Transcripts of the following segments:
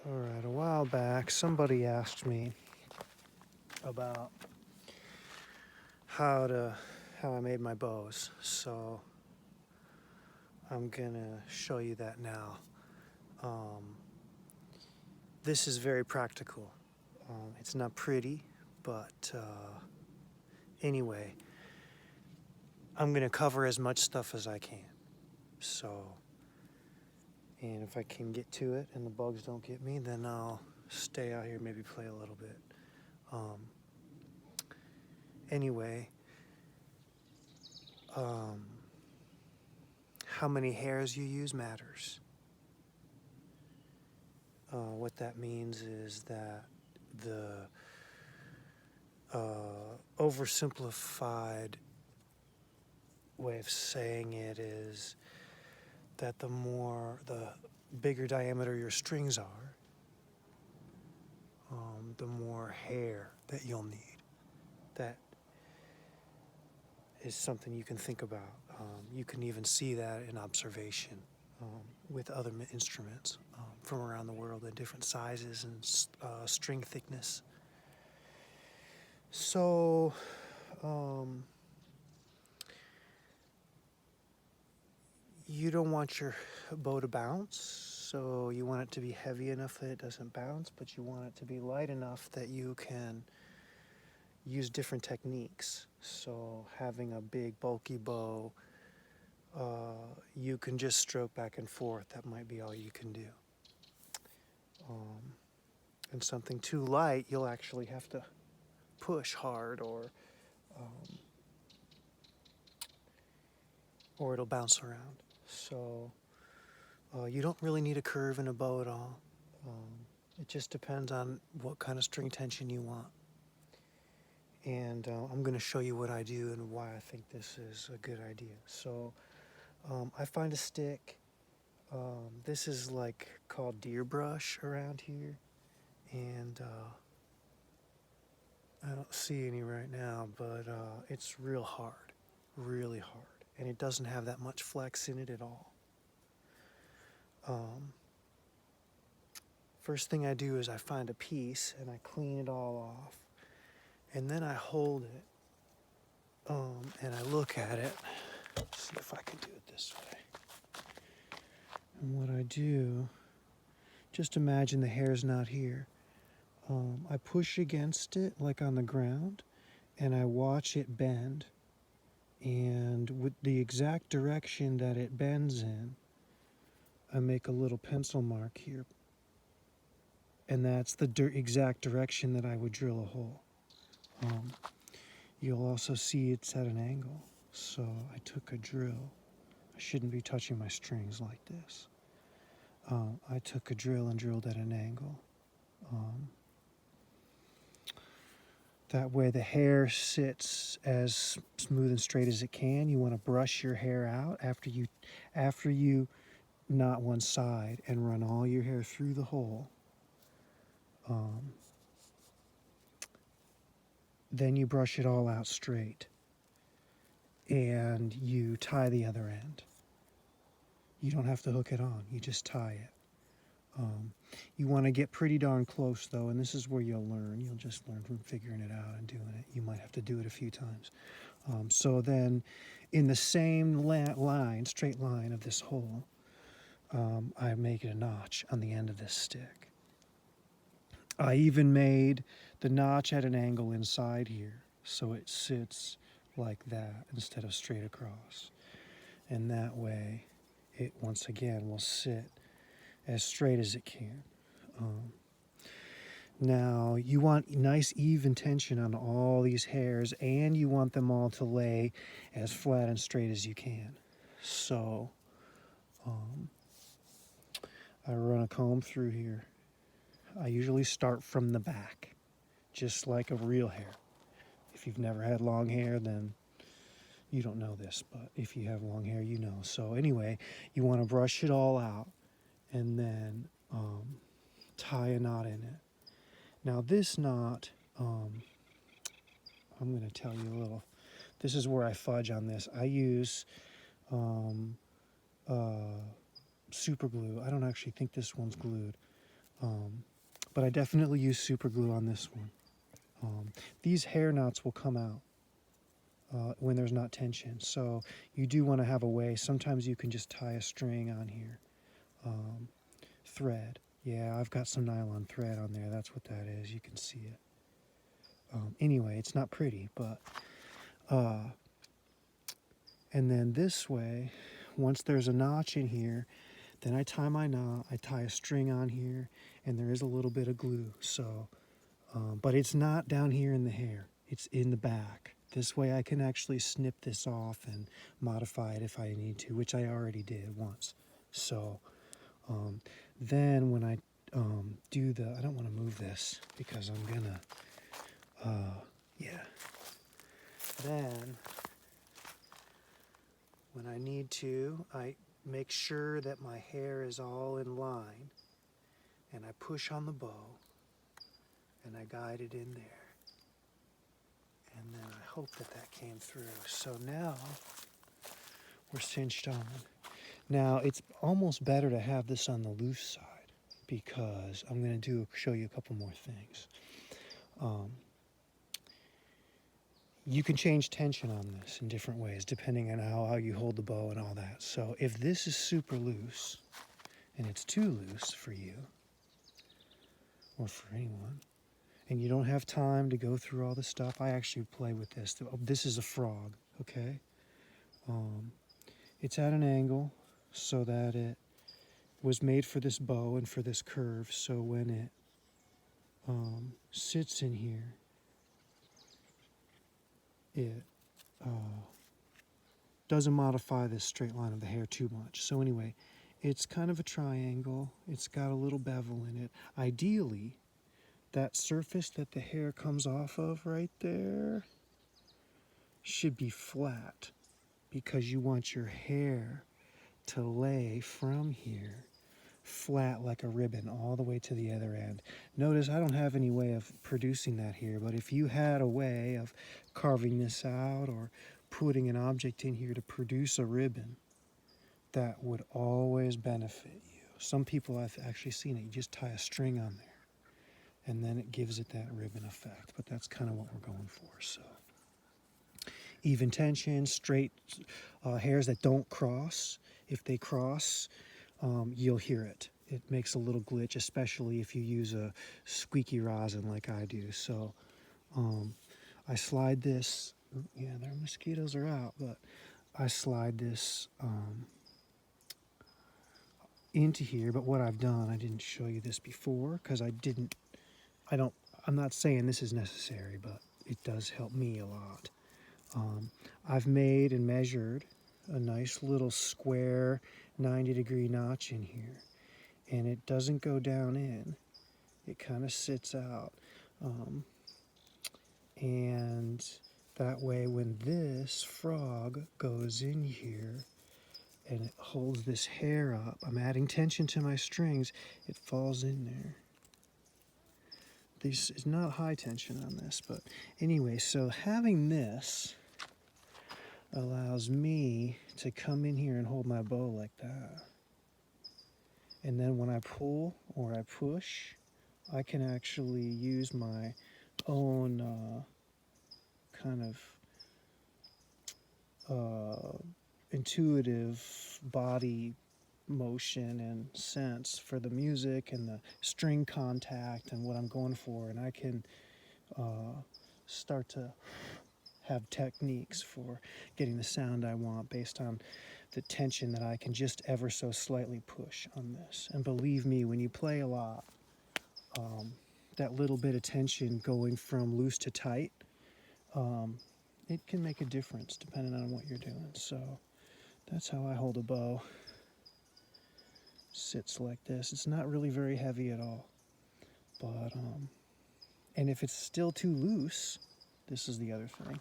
All right, a while back, somebody asked me about how I made my bows, so I'm gonna show you that now. Um, this is very practical. It's not pretty, but anyway, I'm gonna cover as much stuff as I can. So, and if I can get to it and the bugs don't get me, then I'll stay out here, maybe play a little bit. Anyway, how many hairs you use matters. What that means is that the oversimplified way of saying it is that the bigger diameter your strings are, the more hair that you'll need. That is something you can think about. You can even see that in observation with other instruments from around the world in different sizes and string thickness. So, you don't want your bow to bounce, so you want it to be heavy enough that it doesn't bounce, but you want it to be light enough that you can use different techniques. So having a big bulky bow, you can just stroke back and forth. That might be all you can do. And something too light, you'll actually have to push hard, or it'll bounce around. So you don't really need a curve in a bow at all. It just depends on what kind of string tension you want. And I'm going to show you what I do and why I think this is a good idea. So I find a stick. This is like called deer brush around here. And I don't see any right now, but it's real hard, really hard. And it doesn't have that much flex in it at all. First thing I do is I find a piece and I clean it all off. And then I hold it and I look at it. Let's see if I can do it this way. And what I do, just imagine the hair's not here. I push against it like on the ground and I watch it bend. And with the exact direction that it bends in, I make a little pencil mark here. And that's the exact direction that I would drill a hole. You'll also see it's at an angle. So I took a drill. I shouldn't be touching my strings like this. I took a drill and drilled at an angle. That way the hair sits as smooth and straight as it can. You want to brush your hair out after you knot one side and run all your hair through the hole. Then you brush it all out straight and you tie the other end. You don't have to hook it on, you just tie it. You want to get pretty darn close though, and this is where you'll learn. You'll just learn from figuring it out and doing it. You might have to do it a few times. So then in the same straight line of this hole, I make a notch on the end of this stick. I even made the notch at an angle inside here, so it sits like that instead of straight across. And that way, it once again will sit as straight as it can. Now, you want nice even tension on all these hairs, and you want them all to lay as flat and straight as you can. So, I run a comb through here. I usually start from the back, just like a real hair. If you've never had long hair, then you don't know this, but if you have long hair, you know. So anyway, you want to brush it all out and then tie a knot in it. Now this knot, I'm going to tell you a little. This is where I fudge on this. I use super glue. I don't actually think this one's glued. But I definitely use super glue on this one. These hair knots will come out when there's not tension. So you do want to have a way. Sometimes you can just tie a string on here. Thread. Yeah, I've got some nylon thread on there. That's what that is. You can see it. Anyway, it's not pretty, but... and then this way, once there's a notch in here, then I tie my knot, I tie a string on here, and there is a little bit of glue. So, but it's not down here in the hair. It's in the back. This way I can actually snip this off and modify it if I need to, which I already did once. So then when I do the, I don't want to move this because I'm gonna, yeah. Then when I need to, I make sure that my hair is all in line, and I push on the bow, and I guide it in there. And then I hope that that came through. So now we're cinched on. Now it's almost better to have this on the loose side because I'm going to show you a couple more things. You can change tension on this in different ways depending on how you hold the bow and all that. So if this is super loose and it's too loose for you or for anyone, and you don't have time to go through all the stuff, I actually play with this. This is a frog, okay? It's at an angle so that it was made for this bow and for this curve. So when it sits in here, it doesn't modify this straight line of the hair too much. So anyway, it's kind of a triangle. It's got a little bevel in it. Ideally, that surface that the hair comes off of right there should be flat because you want your hair to lay from here flat like a ribbon all the way to the other end. Notice I don't have any way of producing that here, but if you had a way of carving this out or putting an object in here to produce a ribbon, that would always benefit you. Some people, I've actually seen it, you just tie a string on there and then it gives it that ribbon effect, but that's kind of what we're going for. So even tension, straight hairs that don't cross. If they cross, you'll hear it. It makes a little glitch, especially if you use a squeaky rosin like I do. So I slide this, yeah, their mosquitoes are out, but I slide this into here. But what I've done, I didn't show you this before because I'm not saying this is necessary, but it does help me a lot. I've made and measured a nice little square 90-degree notch in here, and it doesn't go down in. It kind of sits out, and that way when this frog goes in here and it holds this hair up, I'm adding tension to my strings, it falls in there. This is not high tension on this, but anyway, so having this allows me to come in here and hold my bow like that. And then when I pull or I push, I can actually use my own kind of intuitive body motion and sense for the music and the string contact and what I'm going for, and I can start to have techniques for getting the sound I want based on the tension that I can just ever so slightly push on this. And believe me, when you play a lot, that little bit of tension going from loose to tight, it can make a difference depending on what you're doing. So that's how I hold a bow. Sits like this. It's not really very heavy at all, but and if it's still too loose, this is the other thing.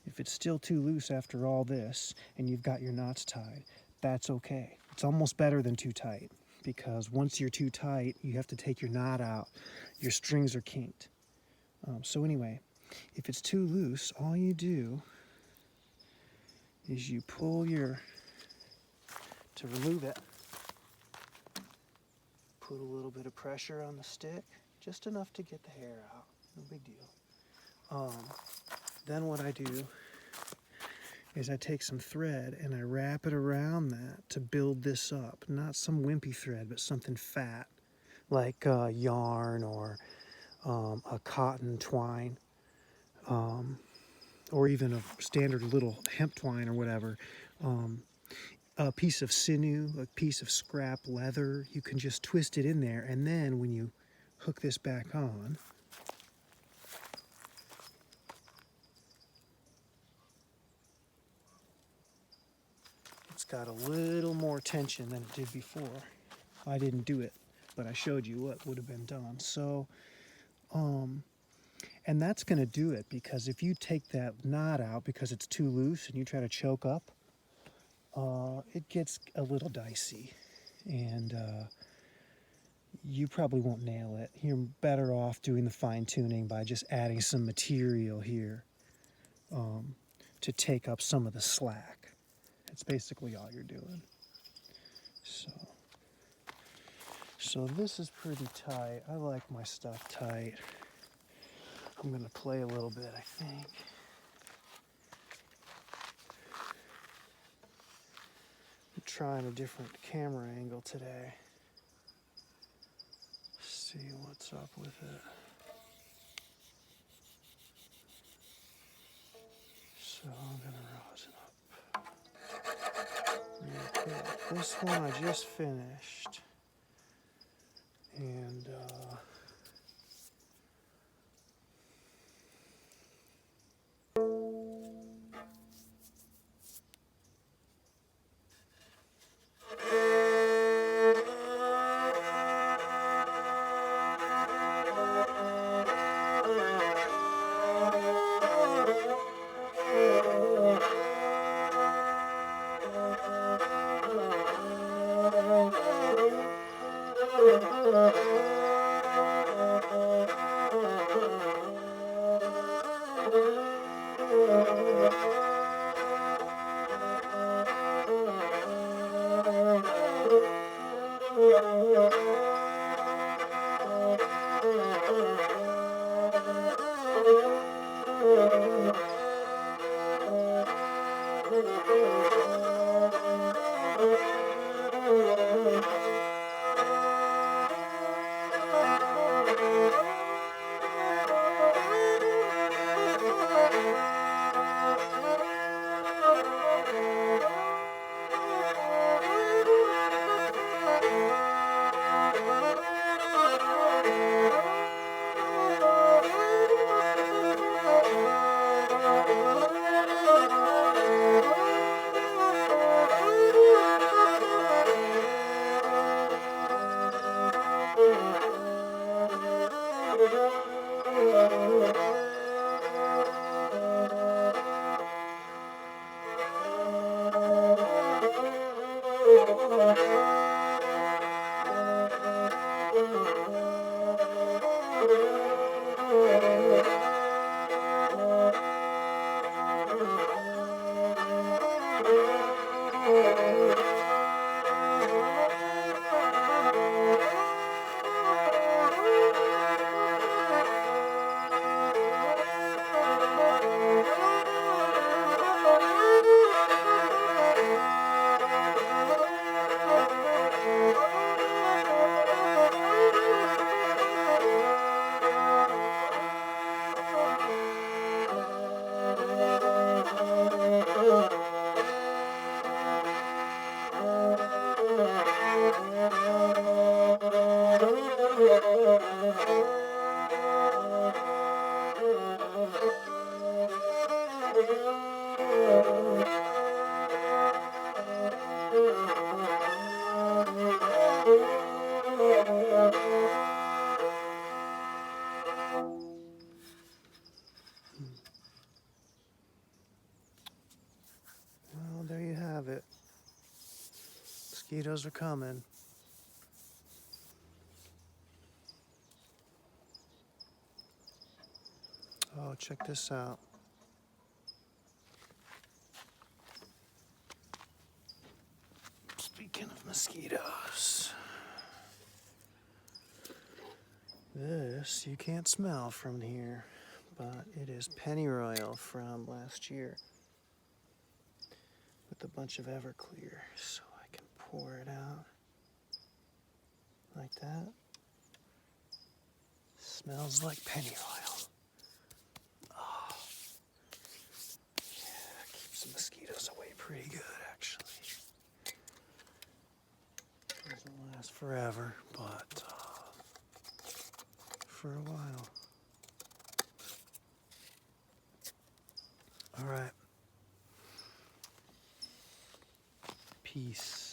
If it's still too loose after all this and you've got your knots tied, that's okay. It's almost better than too tight, because once you're too tight, you have to take your knot out. Your strings are kinked. So anyway, if it's too loose, all you do is you pull to remove it, put a little bit of pressure on the stick, just enough to get the hair out. No big deal. Then what I do is I take some thread and I wrap it around that to build this up. Not some wimpy thread, but something fat, like yarn or a cotton twine, or even a standard little hemp twine or whatever. A piece of sinew, a piece of scrap leather. You can just twist it in there, and then when you hook this back on, it's got a little more tension than it did before. I didn't do it, but I showed you what would have been done. So, and that's going to do it, because if you take that knot out because it's too loose and you try to choke up, it gets a little dicey, and you probably won't nail it. You're better off doing the fine tuning by just adding some material here to take up some of the slack. That's basically all you're doing. So this is pretty tight. I like my stuff tight. I'm going to play a little bit, I think. I'm trying a different camera angle today. See what's up with it. So I'm going to rosin up. Okay, this one I just finished. And well, there you have it. Mosquitoes are coming. Oh, check this out. Speaking of mosquitoes, This you can't smell from here, but it is pennyroyal from last year with a bunch of Everclear. So I can pour it out like that. Smells like pennyroyal. Oh. Yeah, keeps the mosquitoes away pretty good, actually. Doesn't last forever, but for a while. All right. Peace.